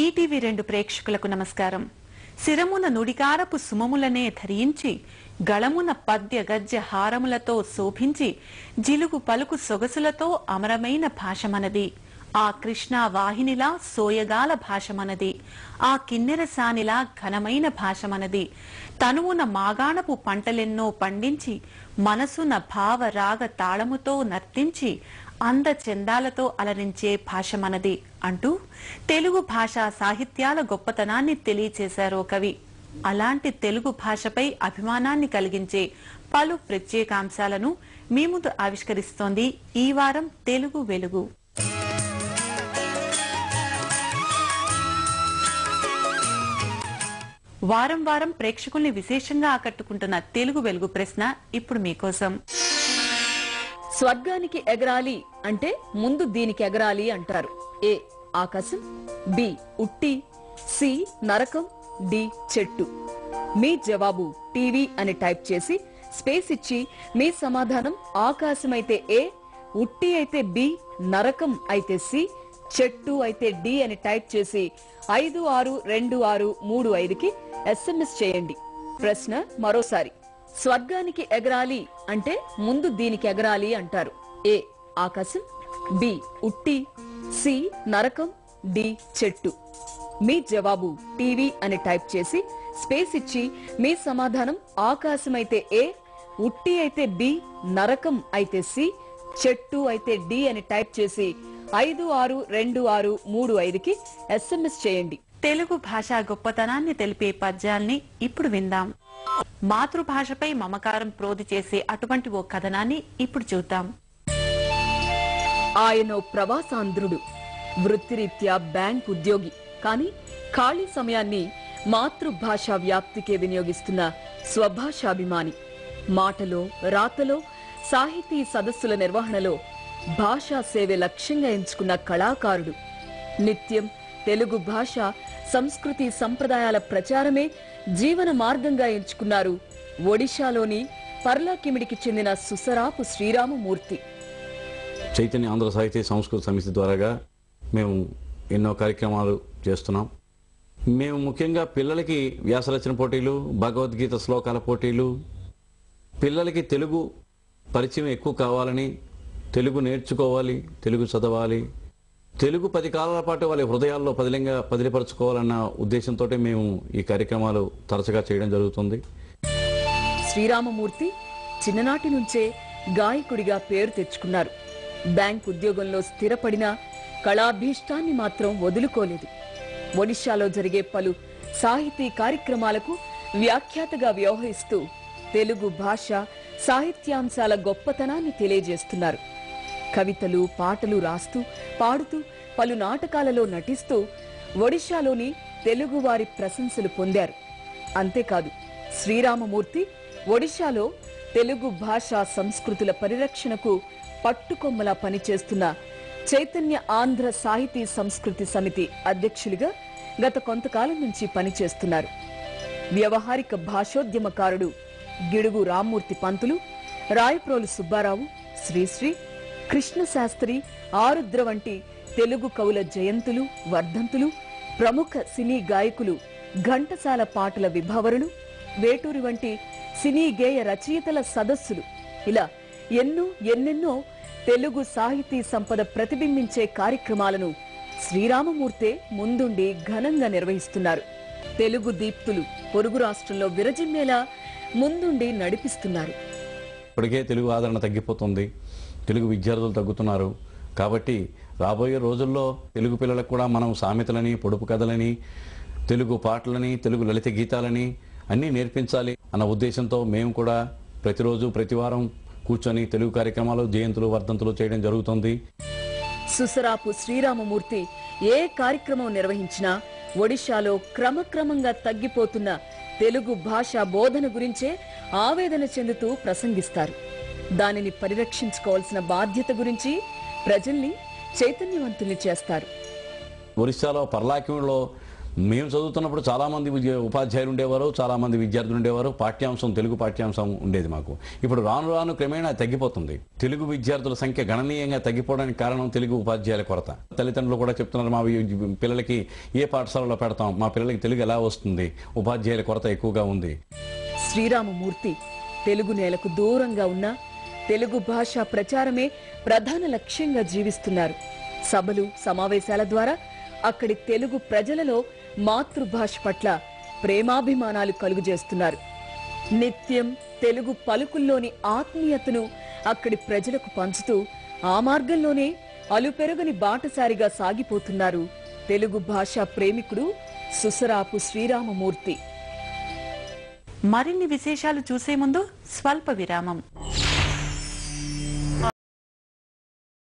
ETV 2 ప్రేక్షకులకు నమస్కారం. శిరమున నుడికారపు సుమములనే ధరించి గళమున పద్య గద్య హారములతో శోభించి జిలుగు పలుకు సొగసులతో అమరమైన భాషమనది. ఆ కృష్ణా వాహినిలా సోయగాల భాషమనది. ఆ కిన్నెరసానిలా ఘనమైన భాషమనది. తనువున మాగాణపు పంటలెన్నో పండించి మనసున భావ రాగ తాళముతో నర్తించి అంద చందాలతో అలరించే భాష మనది అంటూ తెలుగు భాషా సాహిత్యాల గొప్పతనాన్ని తెలియచేశారో కవి. అలాంటి తెలుగు భాషపై అభిమానాన్ని కలిగించే పలు ప్రత్యేకాంశాలను మీ ముందు ఆవిష్కరిస్తోంది ఈ వారం తెలుగు వెలుగు. వారం వారం ప్రేక్షకుల్ని విశేషంగా ఆకట్టుకుంటున్న తెలుగు వెలుగు ప్రశ్న ఇప్పుడు మీకోసం. స్వర్గానికి ఎగరాలి అంటే ముందు దీనికి ఎగరాలి అంటారు. ఏ ఆకాశం, బి ఉట్టి, సి నరకం, డి చెట్టు. మీ జవాబు టీవీ అని టైప్ చేసి స్పేస్ ఇచ్చి మీ సమాధానం ఆకాశమైతే ఏ, ఉట్టి అయితే బి, నరకం అయితే సి, చెట్టు అయితే డి అని టైప్ చేసి 562635కి SMS చేయండి. ప్రశ్న మరోసారి. స్వర్గానికి ఎగరాలి అంటే ముందు దీనికి ఎగరాలి అంటారు. ఏ ఆకాశం, బి ఉట్టి, సి నరకం, డి చెట్టు. మీ జవాబు టీవీ అని టైప్ చేసి స్పేస్ ఇచ్చి మీ సమాధానం ఆకాశమైతే ఏ, ఉట్టి అయితే బి, నరకం అయితే సి, చెట్టు అయితే డి అని టైప్ చేసి 562635కి SMS చేయండి. తెలుగు భాషా గొప్పతనాన్ని తెలిపే పద్యాల్ని ఇప్పుడు విందాం. మాతృభాషపై మమకారం ప్రోది చేసే అటువంటి ఓ కథనాన్ని ఇప్పుడు చూద్దాం. ఆయనో ప్రవాసాంధ్రుడు, వృత్తిరీత్యా బ్యాంక్ ఉద్యోగి. కానీ ఖాళీ సమయాన్ని మాతృభాషా వ్యాప్తికే వినియోగిస్తున్న స్వభాషాభిమాని. మాటలో రాతలో సాహితీ సదస్సుల నిర్వహణలో భాషా సేవే లక్ష్యంగా ఎంచుకున్న కళాకారుడు. నిత్యం తెలుగు భాష సంస్కృతి సంప్రదాయాల ప్రచారమే జీవన మార్గంగా ఎంచుకున్నారు ఒడిశాలోని పర్లాకిమిడికి చెందిన సుసరాపు శ్రీరామమూర్తి. చైతన్య ఆంధ్ర సాహితీ సంస్కృత సమితి ద్వారాగా మేము ఎన్నో కార్యక్రమాలు చేస్తున్నాం. మేము ముఖ్యంగా పిల్లలకి వ్యాసరచన పోటీలు, భగవద్గీత శ్లోకాల పోటీలు, పిల్లలకి తెలుగు పరిచయం ఎక్కువ కావాలని, తెలుగు నేర్చుకోవాలి, తెలుగు చదవాలి, తెలుగు 10 కాలాల పాటు వాళ్ళ హృదయాల్లో పదిలిపరచుకోవాలన్న ఉద్దేశంతో మేము ఈ కార్యక్రమాలు తరచుగా చేయడం జరుగుతుంది. శ్రీరామమూర్తి చిన్ననాటి నుంచే గాయకుడిగా పేరు తెచ్చుకున్నారు. బ్యాంక్ ఉద్యోగంలో స్థిరపడిన కళాభీష్టాన్ని మాత్రం వదులుకోలేదు. ఒడిశాలో జరిగే పలు సాహితీ కార్యక్రమాలకు వ్యాఖ్యాతగా వ్యవహరిస్తూ తెలుగు భాష సాహిత్యాంశాల గొప్పతనాన్ని తెలియజేస్తున్నారు. కవితలు, పాటలు రాస్తూ పాడుతూ పలు నాటకాలలో నటిస్తూ ఒడిశాలోని తెలుగువారి ప్రశంసలు పొందారు. అంతేకాదు, శ్రీరామమూర్తి ఒడిశాలో తెలుగు భాషా సంస్కృతుల పరిరక్షణకు పట్టుకొమ్మలా పనిచేస్తున్న చైతన్య ఆంధ్ర సాహితీ సంస్కృతి సమితి అధ్యక్షులుగా గత కొంతకాలం నుంచి పనిచేస్తున్నారు. వ్యవహారిక భాషోద్యమకారుడు గిడుగు రామ్మూర్తి పంతులు, రాయప్రోలు సుబ్బారావు, శ్రీశ్రీ, కృష్ణశాస్త్రి, ఆరుద్ర వంటి తెలుగు కవుల జయంతులు, వర్ధంతులు, ప్రముఖ సినీ గాయకులు, ఘంటసాల పాటల విభావరులు, వేటూరి వంటి సినీ గేయ రచయితల సదస్సులు, ఇలా ఎన్నెన్నో తెలుగు సాహితీ సంపద ప్రతిబింబించే కార్యక్రమాలను శ్రీరామమూర్తే ముందుండి ఘనంగా నిర్వహిస్తున్నారు. తెలుగు దీప్తులు పొరుగు రాష్ట్రంలో విరజిమ్మేలా ముందుండి నడిపిస్తున్నారు. ఇప్పటికే తెలుగు ఆదరణ తగ్గిపోతుంది, తెలుగు విద్యార్థులు తగ్గుతున్నారు. కాబట్టి రాబోయే రోజుల్లో తెలుగు పిల్లలకు కూడా మనం సామెతలని, పొడుపు కథలని, తెలుగు పాటలని, తెలుగు లలిత గీతాలని అన్నీ నేర్పించాలి అన్న ఉద్దేశంతో మేము కూడా ప్రతిరోజు ప్రతివారం కూర్చొని తెలుగు కార్యక్రమాలు, జయంతులు, వర్ధంతులు చేయడం జరుగుతుంది. సుసరాపు శ్రీరామమూర్తి ఏ కార్యక్రమం నిర్వహించినా ఒడిశాలో క్రమక్రమంగా తగ్గిపోతున్న తెలుగు భాషా బోధన గురించే ఆవేదన చెందుతూ ప్రసంగిస్తారు. దానిని పరిరక్షించుకోవాల్సిన బాధ్యత గురించి ప్రజల్ని చైతన్యవంతుల్ని చేస్తారు. ఒరిస్సాలో పర్లాకిమిడిలో మేము చదువుతున్నప్పుడు చాలా మంది ఉపాధ్యాయులు ఉండేవారు, చాలా మంది విద్యార్థులు ఉండేవారు. పాఠ్యాంశం తెలుగు పాఠ్యాంశం ఉండేది మాకు. ఇప్పుడు రాను రాను క్రమేణా తగ్గిపోతుంది. తెలుగు విద్యార్థుల సంఖ్య గణనీయంగా తగ్గిపోవడానికి కారణం తెలుగు ఉపాధ్యాయుల కొరత. తల్లిదండ్రులు కూడా చెప్తున్నారు, మా పిల్లలకి ఏ పాఠశాలలో పెడతాం, మా పిల్లలకి తెలుగు ఎలా వస్తుంది, ఉపాధ్యాయుల కొరత ఎక్కువగా ఉంది. శ్రీరామమూర్తి తెలుగు నేలకు దూరంగా ఉన్న తెలుగు భాష ప్రచారమే ప్రధాన లక్ష్యంగా జీవిస్తున్నారు. సభలు, సమావేశాల ద్వారా అక్కడి తెలుగు ప్రజలలో మాతృభాష పట్ల ప్రేమాభిమానాలు కలుగజేస్తున్నారు. నిత్యం తెలుగు పలుకుల్లోని ఆత్మీయతను అక్కడి ప్రజలకు పంచుతూ ఆ మార్గంలోనే అలుపెరగని బాటసారిగా సాగిపోతున్నారు తెలుగు భాషా ప్రేమికుడు సుసరాపు శ్రీరామమూర్తి. మరిన్ని విశేషాలు చూసే ముందు స్వల్ప విరామం.